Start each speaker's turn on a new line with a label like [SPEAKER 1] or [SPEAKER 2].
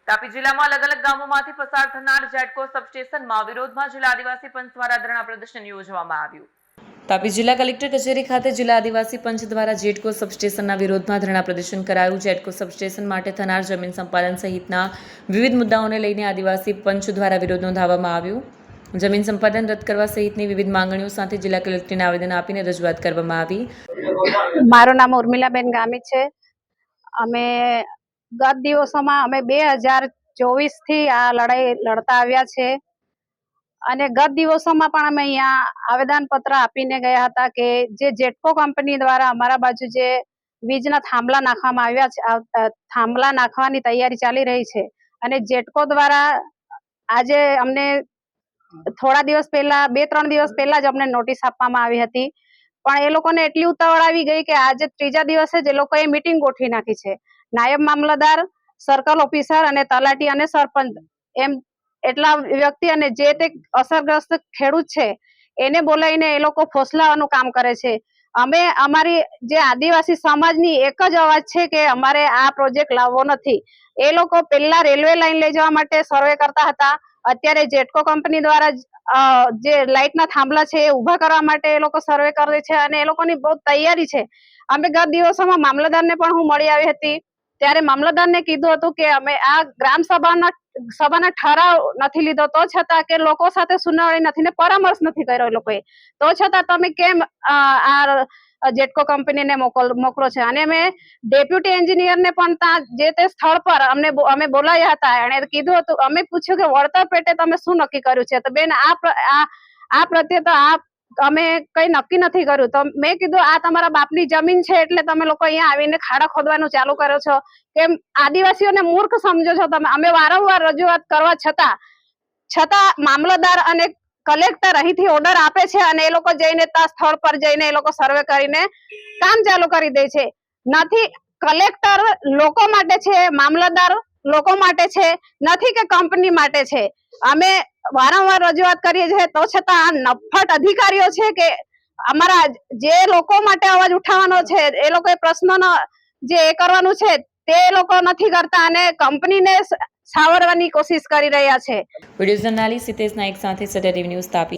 [SPEAKER 1] તાપી જિલ્લામાં અલગ અલગ ગામોમાંથી પસાર થનાર જેટકો સબસ્ટેશનમાં વિરોધમાં જિલ્લા આદિવાસી પંચ દ્વારા ધરણા પ્રદર્શન યોજવામાં આવ્યું। તાપી જિલ્લા કલેક્ટર કચેરી ખાતે જિલ્લા આદિવાસી પંચ દ્વારા જેટકો સબસ્ટેશનના વિરોધમાં ધરણા પ્રદર્શન કરાયું। જેટકો સબસ્ટેશન માટે થનાર જમીન સંપાદન સહિતના વિવિધ મુદ્દાઓને લઈને આદિવાસી પંચ દ્વારા વિરોધ નોંધાવવામાં આવ્યો। જમીન સંપાદન રદ કરવા સહિતની વિવિધ માંગણીઓ સાથે જિલ્લા કલેક્ટરને આવેદન આપીને રજૂઆત કરવામાં આવી।
[SPEAKER 2] મારું નામ ઉર્મિલાબેન ગામી છે। અમે ગત દિવસોમાં અમે 2024 થી આ લડાઈ લડતા આવ્યા છે અને ગત દિવસોમાં પણ અમે અહીંયા આવેદનપત્ર આપીને ગયા હતા કે જે જેટકો કંપની દ્વારા અમારા બાજુ જે વીજના થાંભલા નાખવામાં આવ્યા છે, થાંભલા નાખવાની તૈયારી ચાલી રહી છે અને જેટકો દ્વારા આજે અમને થોડા દિવસ પહેલા 2-3 દિવસ પહેલા જ અમને નોટિસ આપવામાં આવી હતી, પણ એ લોકોને એટલી ઉતાવળ આવી ગઈ કે આજે ત્રીજા દિવસે જ એ લોકોએ મીટિંગ ગોઠવી નાખી છે। નાયબ મામલતદાર, સર્કલ ઓફિસર અને તલાટી અને સરપંચ એમ એટલા વ્યક્તિ અને જે તે અસરગ્રસ્ત ખેડૂત છે એને બોલાવીને એ લોકો ફોસલાવાનું કામ કરે છે। અમે અમારી જે આદિવાસી સમાજની એક જ અવાજ છે કે અમારે આ પ્રોજેક્ટ લાવવો નથી। એ લોકો પહેલા રેલવે લાઈન લઈ જવા માટે સર્વે કરતા હતા, અત્યારે જેટકો કંપની દ્વારા જે લાઇટના થાંભલા છે એ ઊભા કરવા માટે એ લોકો સર્વે કરે છે અને એ લોકોની બહુ તૈયારી છે। અમે ગત દિવસોમાં મામલતદારને પણ હું મળી આવી હતી, ત્યારે મામલતદારને કીધું હતું કે અમે આ ગ્રામ સભાના ઠરાવ નથી લીધો, તો છતાં કે લોકો સાથે સુનાવણી નથી ને પરામર્શ નથી કર્યો એ લોકોએ, તો છતાં તમે કેમ આ જેટકો કંપનીને મોકલો છે। અને અમે ડેપ્યુટી એન્જિનિયરને પણ ત્યાં જે તે સ્થળ પર અમે બોલાવ્યા હતા, એણે કીધું હતું, અમે પૂછ્યું કે વળતર પેટે તમે શું નક્કી કર્યું છે, તો બેન આ પ્રત્યે તો અમે કઈ નક્કી નથી કર્યું। તો મેં કીધું આ તમારા બાપની જમીન છે એટલે તમે લોકો અહીંયા આવીને ખાડા ખોદવાનું ચાલુ કરો છો, કેમ આદિવાસીઓને મૂર્ખ સમજો છો તમે? અમે વારંવાર રજૂઆત કરવા છતાં મામલતદાર અને કલેક્ટર અહીંથી ઓર્ડર આપે છે અને એ લોકો જઈને ત્યાં સ્થળ પર જઈને એ લોકો સર્વે કરીને કામ ચાલુ કરી દે છે। નથી, કલેક્ટર લોકો માટે છે, મામલતદાર લોકો માટે છે, નથી કે કંપની માટે છે। અમે વારંવાર રજૂઆત કરીએ છીએ, તો છતાં આ નફ્ફટ અધિકારીઓ છે કે અમારા જે લોકો માટે અવાજ ઉઠાવવાનો છે, એ લોકોએ પ્રશ્નોનો જે એ કરવાનું છે તે લોકો નથી કરતા અને કંપનીને સાવરવાની કોશિશ કરી રહ્યા છે।
[SPEAKER 1] વિડીયો જર્નાલિસ્ટ સિતેશ નાયક સાથે સત્ય ટીવી ન્યૂઝ તાપી।